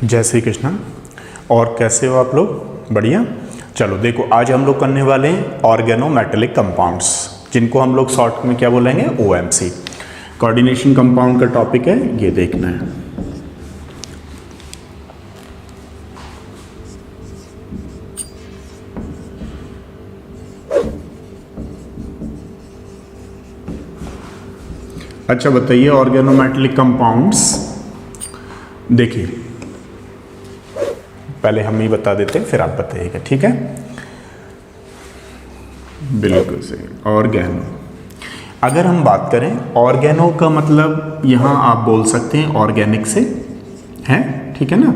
जय श्री कृष्ण। और कैसे हो आप लोग? बढ़िया। चलो देखो, आज हम लोग करने वाले हैं ऑर्गेनोमेटेलिक कंपाउंड्स, जिनको हम लोग शॉर्ट में क्या बोलेंगे? ओएमसी। कोऑर्डिनेशन कंपाउंड का टॉपिक है, ये देखना है। अच्छा बताइए, ऑर्गेनोमेटेलिक कंपाउंड्स देखिए, पहले हम ही बता देते हैं फिर आप बताइएगा, ठीक है? बिल्कुल सही। ऑर्गेनो, अगर हम बात करें ऑर्गेनो का मतलब यहाँ आप बोल सकते हैं ऑर्गेनिक से, है ठीक है ना।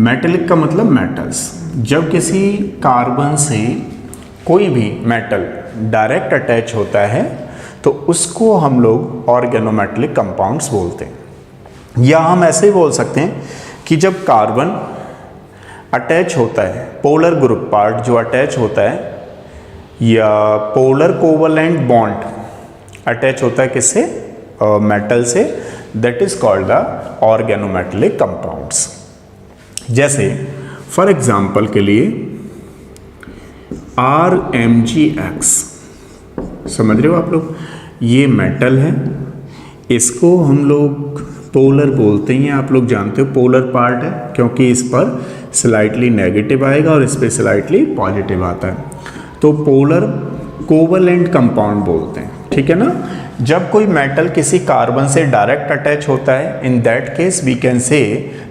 मेटेलिक का मतलब मेटल्स। जब किसी कार्बन से कोई भी मेटल डायरेक्ट अटैच होता है तो उसको हम लोग ऑर्गेनोमेटेलिक कंपाउंड्स बोलते हैं। या हम ऐसे ही बोल सकते हैं कि जब कार्बन अटैच होता है, पोलर ग्रुप पार्ट जो अटैच होता है, या पोलर कोवलेंट बॉन्ड अटैच होता है किससे? मेटल से, that is called the organometallic compounds. जैसे फॉर एग्जांपल के लिए RMgX, समझ रहे हो आप लोग? ये मेटल है, इसको हम लोग पोलर बोलते हैं। आप लोग जानते हो पोलर पार्ट है क्योंकि इस पर स्लाइटली नेगेटिव आएगा और इस पर स्लाइटली पॉजिटिव आता है, तो पोलर कोवलेंट कंपाउंड बोलते हैं, ठीक है ना। जब कोई मेटल किसी कार्बन से डायरेक्ट अटैच होता है, in that case we can say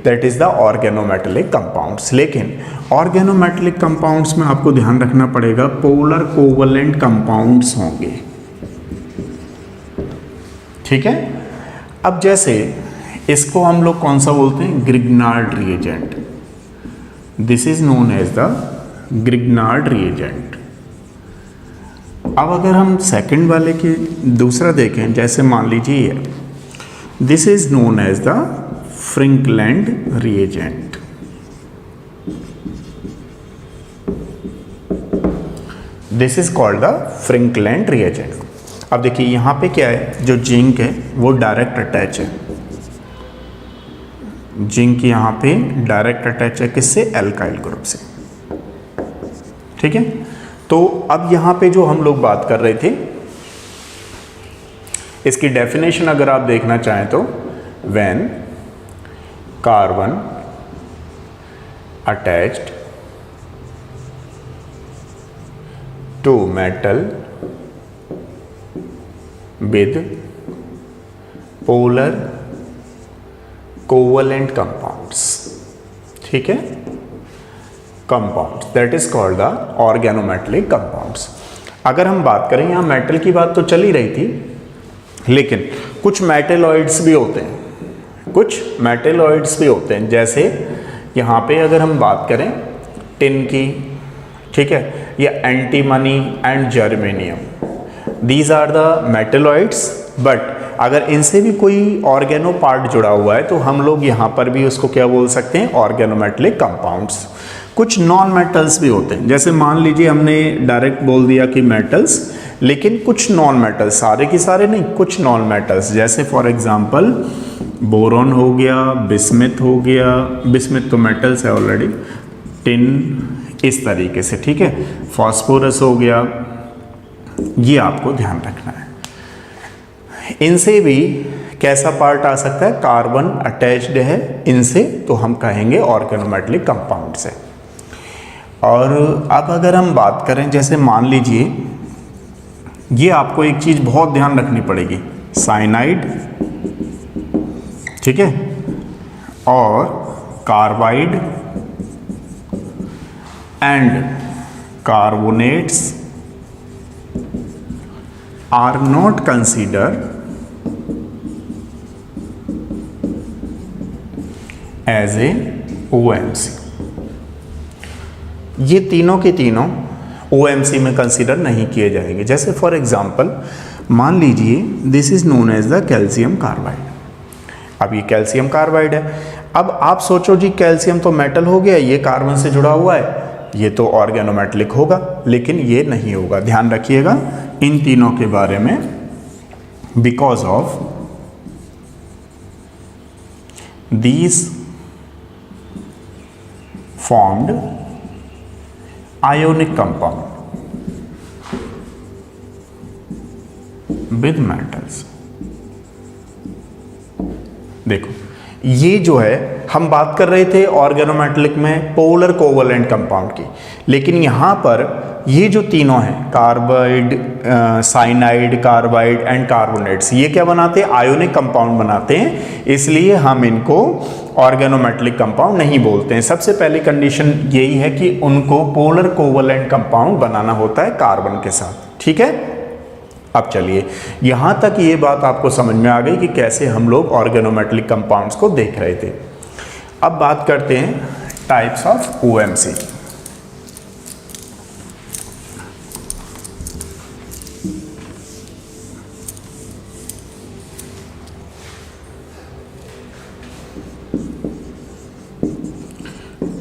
that is the organometallic compounds. लेकिन ऑर्गेनोमेटेलिक कंपाउंड्स में आपको ध्यान रखना पड़ेगा, पोलर कोवलेंट कंपाउंड्स होंगे, ठीक है। अब जैसे इसको हम लोग कौन सा बोलते हैं? Grignard reagent. This is known as the Grignard reagent. अब अगर हम सेकंड वाले के दूसरा देखें, जैसे मान लीजिए this is known as the Frankland reagent. This is called the Frankland reagent. अब देखिए यहाँ पे क्या है, जो जिंक है वो डायरेक्ट अटैच है। जिंक यहाँ पे डायरेक्ट अटैच है किससे? एल्काइल ग्रुप से, ठीक है। तो अब यहाँ पे जो हम लोग बात कर रहे थे, इसकी डेफिनेशन अगर आप देखना चाहें तो, when carbon attached to metal with polar covalent compounds, ठीक है, compounds, that is called the organometallic compounds। अगर हम बात करें, यहाँ मेटल की बात तो चल ही रही थी, लेकिन कुछ मेटेलॉइड्स भी होते हैं, कुछ मेटेलॉइड्स भी होते हैं। जैसे यहाँ पे अगर हम बात करें टिन की, ठीक है, या antimony and germanium, These are the metalloids, but अगर इनसे भी कोई ऑर्गेनो पार्ट जुड़ा हुआ है तो हम लोग यहाँ पर भी उसको क्या बोल सकते हैं? Organometallic compounds. कुछ नॉन मेटल्स भी होते हैं, जैसे मान लीजिए हमने डायरेक्ट बोल दिया कि मेटल्स, लेकिन कुछ नॉन मेटल्स, सारे के सारे नहीं, कुछ नॉन मेटल्स, जैसे फॉर एग्जांपल बोरॉन हो गया, बिस्मिथ हो गया, बिस्मिथ तो मेटल्स है ऑलरेडी, टिन, इस तरीके से, ठीक है, फॉस्फोरस हो गया, ये आपको ध्यान रखना है। इनसे भी कैसा पार्ट आ सकता है? कार्बन अटैच्ड है इनसे, तो हम कहेंगे ऑर्गेनोमेटेलिक कंपाउंड से। और अब अगर हम बात करें, जैसे मान लीजिए, ये आपको एक चीज बहुत ध्यान रखनी पड़ेगी, साइनाइड, ठीक है, और carbide and carbonates are not considered as a OMC। ये तीनों के तीनों OMC में कंसिडर नहीं किए जाएंगे। जैसे फॉर एग्जांपल मान लीजिए this is known as the calcium carbide. अब ये कैल्शियम कार्बाइड है। अब आप सोचो जी, कैल्शियम तो मेटल हो गया, ये कार्बन से जुड़ा हुआ है, ये तो ऑर्गेनोमेटेलिक होगा, लेकिन ये नहीं होगा। ध्यान रखिएगा इन तीनों के बारे में, because of these formed ionic compound with metals। देखो ये जो है हम बात कर रहे थे ऑर्गेनोमेटेलिक में पोलर कोवलेंट कंपाउंड की, लेकिन यहाँ पर ये जो तीनों हैं carbide, cyanide, carbide and carbonates, ये क्या बनाते हैं? आयोनिक कंपाउंड बनाते हैं, इसलिए हम इनको ऑर्गेनोमेटेलिक कंपाउंड नहीं बोलते हैं। सबसे पहली कंडीशन यही है कि उनको पोलर कोवलेंट कंपाउंड बनाना होता है कार्बन के साथ, ठीक है। अब चलिए यहां तक ये बात आपको समझ में आ गई कि कैसे हम लोग ऑर्गेनोमेटेलिक कंपाउंड्स को देख रहे थे। अब बात करते हैं types of OMC.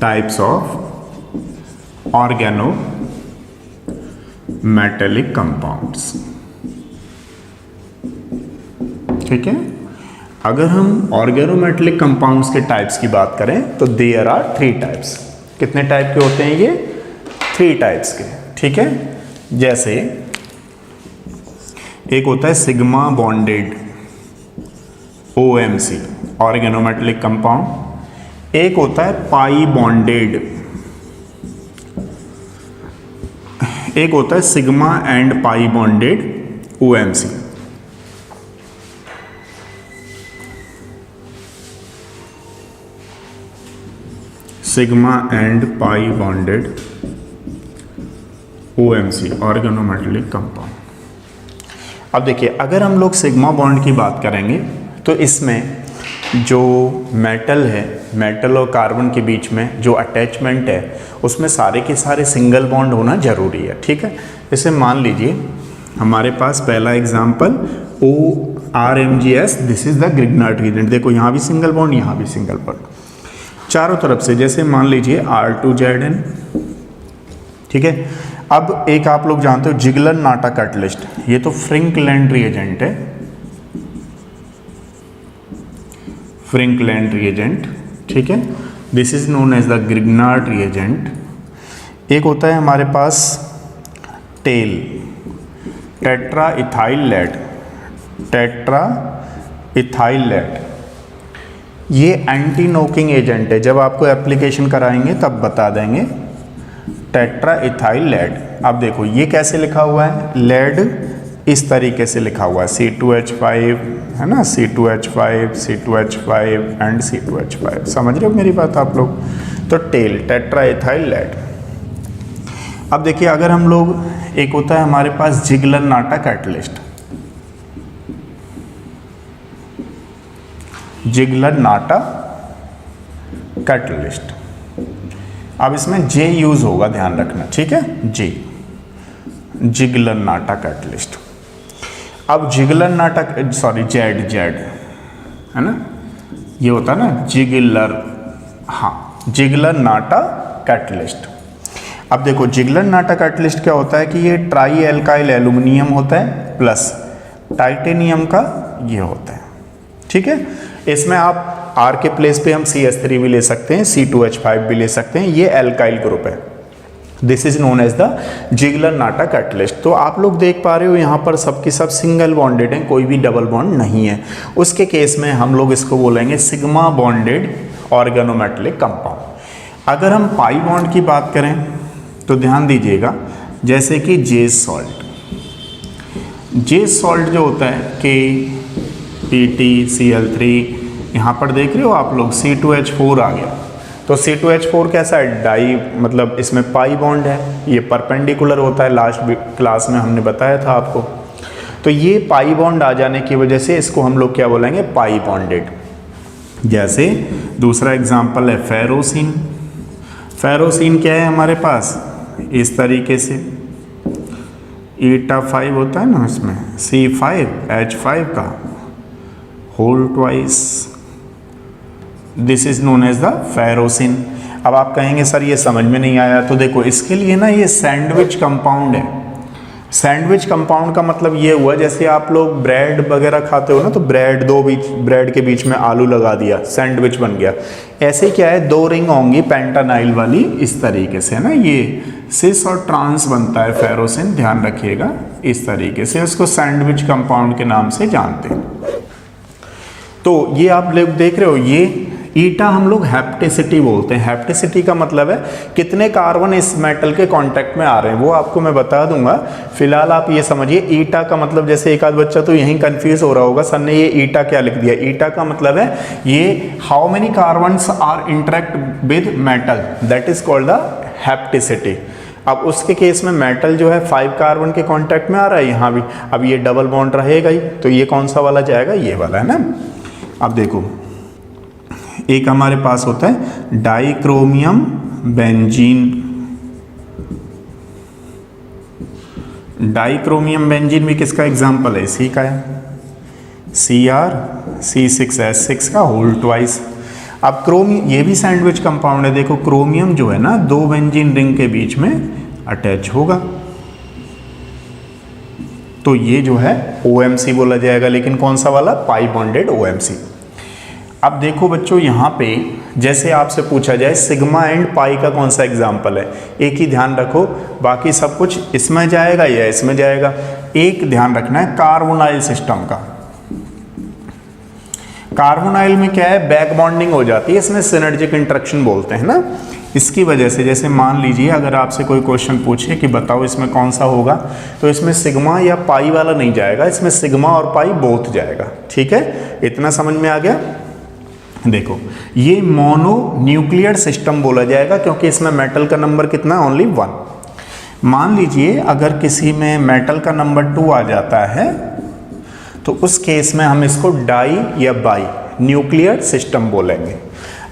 Types of organometallic compounds, ठीक है। अगर हम ऑर्गेनोमेटेलिक कंपाउंड्स के टाइप्स की बात करें तो देयर आर 3 टाइप्स। कितने टाइप के होते हैं ये? 3 टाइप्स के, ठीक है। जैसे एक होता है sigma bonded OMC organometallic compound, एक होता है पाई बॉन्डेड, एक होता है sigma and pi bonded OMC. Sigma and pi bonded OMC organometallic compound. अब देखिए अगर हम लोग सिग्मा बॉन्ड की बात करेंगे तो इसमें जो मेटल है, मेटल और कार्बन के बीच में जो अटैचमेंट है उसमें सारे के सारे सिंगल बॉन्ड होना जरूरी है, ठीक है। जैसे मान लीजिए हमारे पास पहला example ORMGS, this is the Grignard reagent. देखो यहाँ भी सिंगल बॉन्ड, यहाँ भी सिंगल बॉन्ड चारों तरफ से। जैसे मान लीजिए R2ZN, ठीक है। अब एक आप लोग जानते हो जिगलर नाटा कैटलिस्ट, ये तो फ्रिंकलैंड रिएजेंट है, फ्रिंकलैंड रिएजेंट, ठीक है। This is known as the Grignard reagent. एक होता है हमारे पास टेल, tetra ethyl lead, tetra ethyl lead, ये एंटी नोकिंग एजेंट है। जब आपको एप्लीकेशन कराएंगे तब बता देंगे टेट्रा इथाइल लेड। अब देखो ये कैसे लिखा हुआ है, लेड इस तरीके से लिखा हुआ है C2H5, है ना, C2H5, C2H5 एंड C2H5। समझ रहे हो मेरी बात आप लोग? तो टेल, टेट्रा इथाइल लेड। अब देखिए अगर हम लोग, एक होता है हमारे पास Ziegler Natta catalyst, Ziegler Natta catalyst. अब इसमें जे यूज होगा, ध्यान रखना, ठीक है, जे, जिगलर नाटा कैटलिस्ट। अब Ziegler Natta, sorry Z, Z है ना, ये होता है ना जिगलर, हाँ, जिगलर नाटा कैटलिस्ट। अब देखो जिगलर नाटा कैटलिस्ट क्या होता है कि ये ट्राई एल्काइल एल्यूमिनियम होता है प्लस टाइटेनियम का ये होता है, ठीक है। इसमें आप R के प्लेस पे हम CS3 भी ले सकते हैं, C2H5 भी ले सकते हैं, ये एल्काइल ग्रुप है। This is known as the Ziegler Natta catalyst. तो आप लोग देख पा रहे हो यहाँ पर सबके सब सिंगल बॉन्डेड हैं, कोई भी डबल बॉन्ड नहीं है। उसके केस में हम लोग इसको बोलेंगे सिग्मा बॉन्डेड ऑर्गेनोमेटेलिक कंपाउंड। अगर हम पाई बॉन्ड की बात करें तो ध्यान दीजिएगा, जैसे कि जेज सॉल्ट, जेज सॉल्ट जो होता है KPTCl3, यहाँ पर देख रहे हो आप लोग C2H4 आ गया। तो C2H4 कैसा है, डाई, मतलब इसमें पाई बॉन्ड है, ये परपेंडिकुलर होता है, लास्ट क्लास में हमने बताया था आपको। तो ये पाई बॉन्ड आ जाने की वजह से इसको हम लोग क्या बोलेंगे, पाई बॉन्डेड। जैसे दूसरा एग्जांपल है फेरोसिन। फेरोसिन क्या है हमारे पास, इस तरीके से eta5 होता है ना, इसमें C5H5 का whole twice, this is known as the ferrocene. अब आप कहेंगे सर ये समझ में नहीं आया, तो देखो इसके लिए ना ये सैंडविच कंपाउंड है। सैंडविच कंपाउंड का मतलब ये हुआ जैसे आप लोग ब्रेड वगैरह खाते हो ना, तो ब्रेड के बीच में आलू लगा दिया, सैंडविच बन गया। ऐसे क्या है, 2 रिंग होंगी पेंटानाइल वाली इस तरीके से ना, ये सिस और ट्रांस बनता है फेरोसिन, ध्यान रखिएगा। इस तरीके से उसको सैंडविच कंपाउंड के नाम से जानते हैं। तो ये आप लोग देख रहे हो, ये ईटा हम लोग हैप्टिसिटी बोलते हैं। हैप्टिसिटी का मतलब है कितने कार्बन इस मेटल के कांटेक्ट में आ रहे हैं, वो आपको मैं बता दूंगा। फिलहाल आप ये समझिए, ईटा का मतलब, जैसे एक आध बच्चा तो यहीं कंफ्यूज हो रहा होगा, सर ने ये ईटा क्या लिख दिया। ईटा का मतलब है ये how many carbons are interact with metal, that is called the hapticity. अब उसके केस में मेटल जो है 5 कार्बन के कांटेक्ट में आ रहा है यहाँ भी, अब ये डबल बॉन्ड रहेगा ही, तो ये कौन सा वाला जाएगा, ये वाला है ना। अब देखो, एक हमारे पास होता है डाइक्रोमियम बेंजीन। डाइक्रोमियम बेंजीन भी किसका एग्जाम्पल है, इसी का है, CrC6S6 का होल ट्वाइस। अब क्रोमियम, ये भी सैंडविच कंपाउंड है। देखो क्रोमियम जो है ना, 2 बेंजीन रिंग के बीच में अटैच होगा, तो ये जो है OMC बोला जाएगा, लेकिन कौन सा वाला, पाई बॉन्डेड OMC। अब देखो बच्चों, यहाँ पे जैसे आपसे पूछा जाए सिग्मा एंड पाई का कौन सा एग्जाम्पल है, एक ही ध्यान रखो, बाकी सब कुछ इसमें जाएगा या इसमें जाएगा। एक ध्यान रखना है कार्बोनाइल सिस्टम का। कार्बोनाइल में क्या है, बैक बॉन्डिंग हो जाती है, इसमें सिनर्जिक इंटरेक्शन बोलते हैं ना। इसकी वजह से, जैसे मान लीजिए अगर आपसे कोई क्वेश्चन पूछे कि बताओ इसमें कौन सा होगा, तो इसमें सिग्मा या पाई वाला नहीं जाएगा, इसमें सिग्मा और पाई बोथ जाएगा। ठीक है, इतना समझ में आ गया। देखो ये मोनो न्यूक्लियर सिस्टम बोला जाएगा, क्योंकि इसमें मेटल का नंबर कितना, ओनली 1। मान लीजिए अगर किसी में मेटल का नंबर 2 आ जाता है, तो उस केस में हम इसको डाई या बाई न्यूक्लियर सिस्टम बोलेंगे।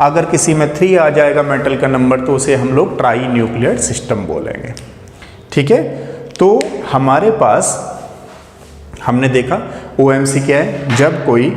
अगर किसी में 3 आ जाएगा मेटल का नंबर, तो उसे हम लोग ट्राई न्यूक्लियर सिस्टम बोलेंगे। ठीक है, तो हमारे पास हमने देखा OMC क्या है, जब कोई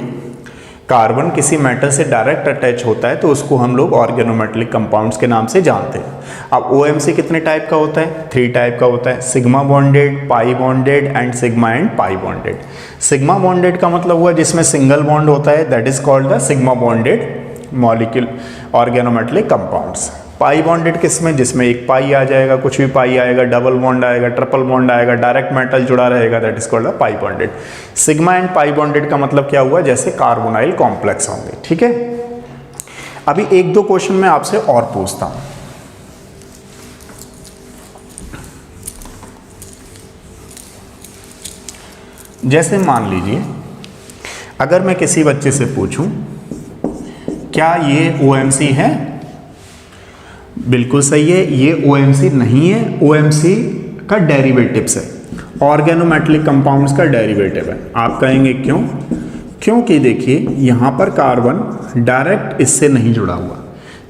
कार्बन किसी मेटल से डायरेक्ट अटैच होता है तो उसको हम लोग ऑर्गेनोमेटेलिक कंपाउंड्स के नाम से जानते हैं। अब OMC कितने टाइप का होता है, 3 टाइप का होता है, sigma bonded, pi bonded and sigma and pi bonded. Sigma bonded का मतलब हुआ जिसमें सिंगल बॉन्ड होता है, that is called the sigma bonded molecule organometallic compounds. Pi bonded किसमें, जिसमें एक पाई आ जाएगा, कुछ भी पाई आएगा, डबल बॉन्ड आएगा, ट्रिपल बॉन्ड आएगा, डायरेक्ट मेटल जुड़ा रहेगा, that is called pi bonded. Sigma and pi bonded का मतलब क्या हुआ, जैसे कार्बोनाइल कॉम्प्लेक्स होंगे। ठीक है, अभी 1-2 क्वेश्चन मैं आपसे और पूछता हूं। जैसे मान लीजिए अगर मैं किसी बच्चे से पूछूं क्या ये OMC है, बिल्कुल सही है, ये OMC नहीं है, OMC का डेरिवेटिव्स है, ऑर्गेनोमेटेलिक कंपाउंड्स का डेरिवेटिव है। आप कहेंगे क्यों, क्योंकि देखिए यहाँ पर कार्बन डायरेक्ट इससे नहीं जुड़ा हुआ,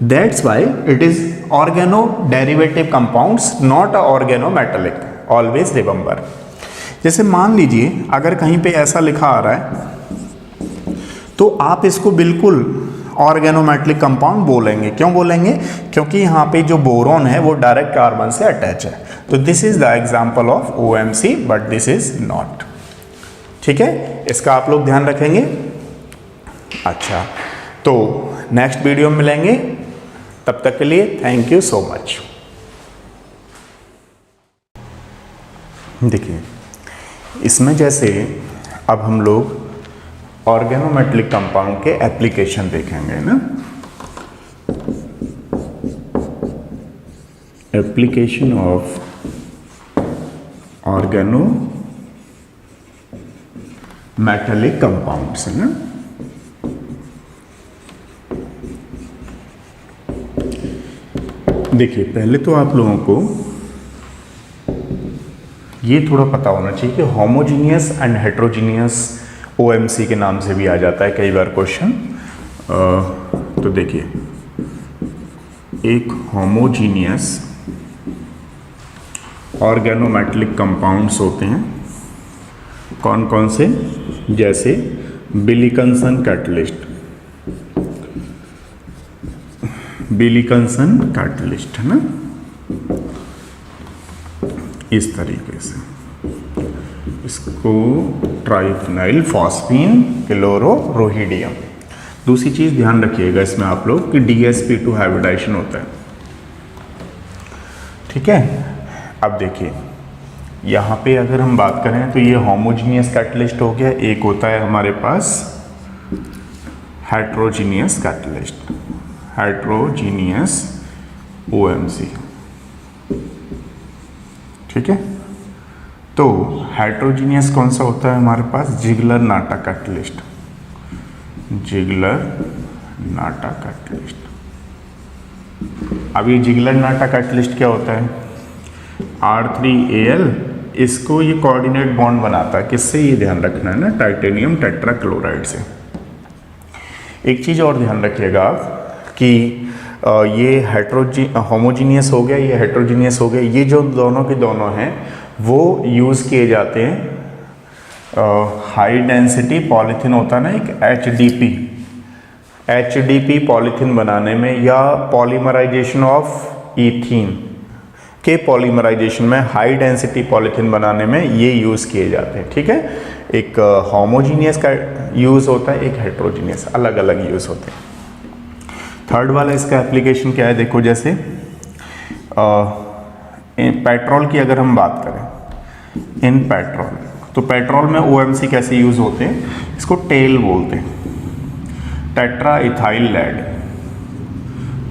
that's why it is organo derivative compounds, not a organometallic, always remember. जैसे मान लीजिए अगर कहीं पे ऐसा लिखा आ रहा है, तो आप इसको बिल्कुल ऑर्गेनोमेटेलिक कंपाउंड बोलेंगे। क्यों बोलेंगे, क्योंकि यहाँ पे जो बोरॉन है वो डायरेक्ट कार्बन से अटैच है। तो this is the example of OMC, but this is not. ठीक है, इसका आप लोग ध्यान रखेंगे। अच्छा, तो नेक्स्ट वीडियो में मिलेंगे, तब तक के लिए थैंक यू सो मच। देखिए इसमें जैसे अब हम लोग ऑर्गेनोमेटेलिक कंपाउंड के एप्लीकेशन देखेंगे ना। एप्लीकेशन ऑफ ऑर्गेनोमेटेलिक कंपाउंड्स है ना। देखिए पहले तो आप लोगों को ये थोड़ा पता होना चाहिए कि होमोजीनियस एंड हेट्रोजीनियस OMC के नाम से भी आ जाता है कई बार क्वेश्चन। तो देखिए एक होमोजीनियस ऑर्गेनोमेटेलिक कंपाउंड्स होते हैं, कौन कौन से, जैसे विल्किंसन कैटलिस्ट है ना, इस तरीके से। इसको ट्राइफिनाइल फॉस्फीन क्लोरोरोहिडियम। दूसरी चीज़ ध्यान रखिएगा इसमें आप लोग कि DsP2 हाइब्रिडाइजेशन होता है, ठीक है। अब देखिए यहाँ पे अगर हम बात करें तो ये होमोजीनियस कैटलिस्ट हो गया, एक होता है हमारे पास हेट्रोजीनियस कैटलिस्ट, हेट्रोजीनियस OMC, ठीक है। तो हेट्रोजीनियस कौन सा होता है हमारे पास? Ziegler Natta catalyst, Ziegler Natta catalyst. अब ये जिगलर नाटा कैटलिस्ट क्या होता है? R3Al, इसको ये कोऑर्डिनेट बॉन्ड बनाता है, किससे? ये ध्यान रखना है ना, टाइटेनियम टेट्राक्लोराइड से। एक चीज़ और ध्यान रखिएगा आप कि ये होमोजीनियस हो गया, ये हेट्रोजीनियस हो गया, ये जो दोनों के दोनों हैं वो यूज़ किए जाते हैं हाई डेंसिटी पॉलीथीन होता है ना एक HDP पॉलीथीन बनाने में, या पॉलीमराइजेशन ऑफ ईथीन के पॉलीमराइजेशन में हाई डेंसिटी पॉलीथीन बनाने में ये यूज़ किए जाते हैं, ठीक है। एक होमोजीनियस का यूज़ होता है, एक हेट्रोजीनियस, अलग अलग यूज़ होते हैं। थर्ड वाला इसका एप्लीकेशन क्या है? देखो जैसे पेट्रोल की अगर हम बात करें, इन पेट्रोल, तो पेट्रोल में OMC कैसे यूज़ होते हैं? इसको टेल बोलते हैं, tetra ethyl lead.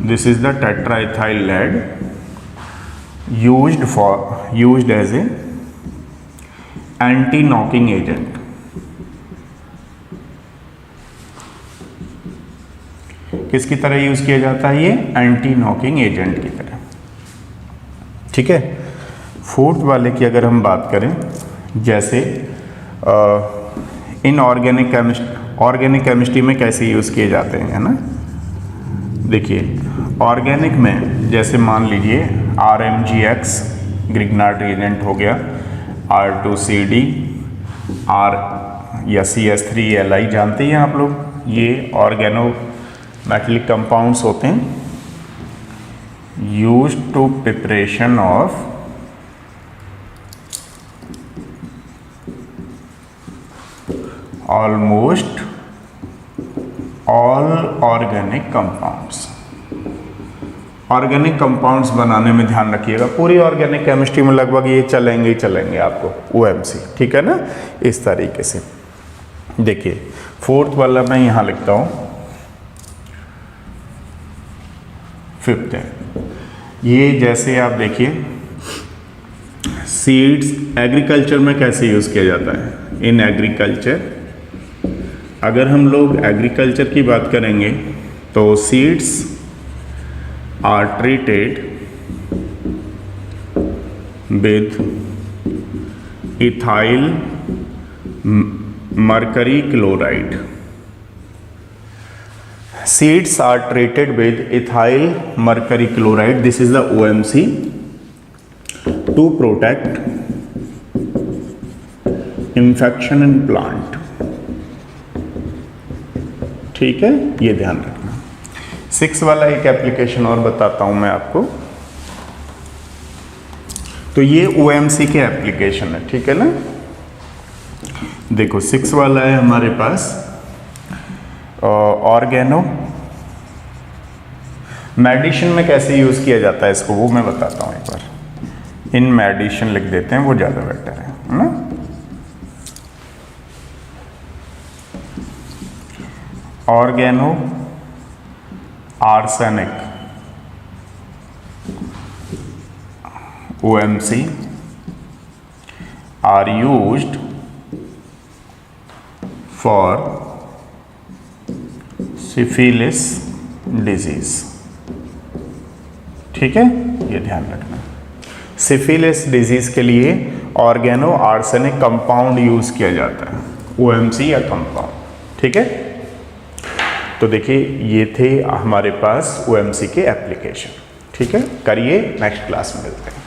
This is the tetra ethyl lead used as a anti knocking agent। किसकी तरह यूज किया जाता है? ये एंटी नॉकिंग एजेंट की तरह, ठीक है। फोर्थ वाले की अगर हम बात करें, जैसे इनऑर्गेनिक केमिस्ट्री में कैसे यूज किए जाते हैं, है ना। देखिए ऑर्गेनिक में जैसे मान लीजिए RMGX ग्रिग्नार्ड रिएजेंट हो गया, R2CD या CS3Li जानते हैं आप लोग, ये ऑर्गेनो मेटलिक कंपाउंड्स होते हैं used to preparation of almost all organic compounds. Organic compounds बनाने में ध्यान रखिएगा, पूरी ऑर्गेनिक केमिस्ट्री में लगभग ये चलेंगे ही चलेंगे आपको OMC, ठीक है ना, इस तरीके से। देखिए फोर्थ वाला मैं यहाँ लिखता हूँ, फिफ्थ है ये। जैसे आप देखिए सीड्स एग्रीकल्चर में कैसे यूज़ किया जाता है? इन एग्रीकल्चर, अगर हम लोग एग्रीकल्चर की बात करेंगे तो seeds are treated with ethyl mercury chloride। Seeds are treated with ethyl mercury chloride, this is the OMC, to protect infection in plant, ठीक है, ये ध्यान रखना। 6 वाला एक एप्लीकेशन और बताता हूं मैं आपको, तो ये OMC के एप्लीकेशन है, ठीक है ना। देखो 6 वाला है हमारे पास ऑर्गेनो मेडिसिन में कैसे यूज किया जाता है इसको, वो मैं बताता हूं एक बार। इन मेडिसिन लिख देते हैं, वो ज्यादा बेटर है ना। Organo arsenic OMC are used for syphilis disease, ठीक है, ये ध्यान रखना। सिफिलिस डिजीज के लिए ऑर्गेनो आर्सेनिक कंपाउंड यूज किया जाता है, OMC या कंपाउंड, ठीक है। तो देखिए ये थे हमारे पास OMC के एप्लीकेशन, ठीक है। करिए, नेक्स्ट क्लास में मिलते हैं।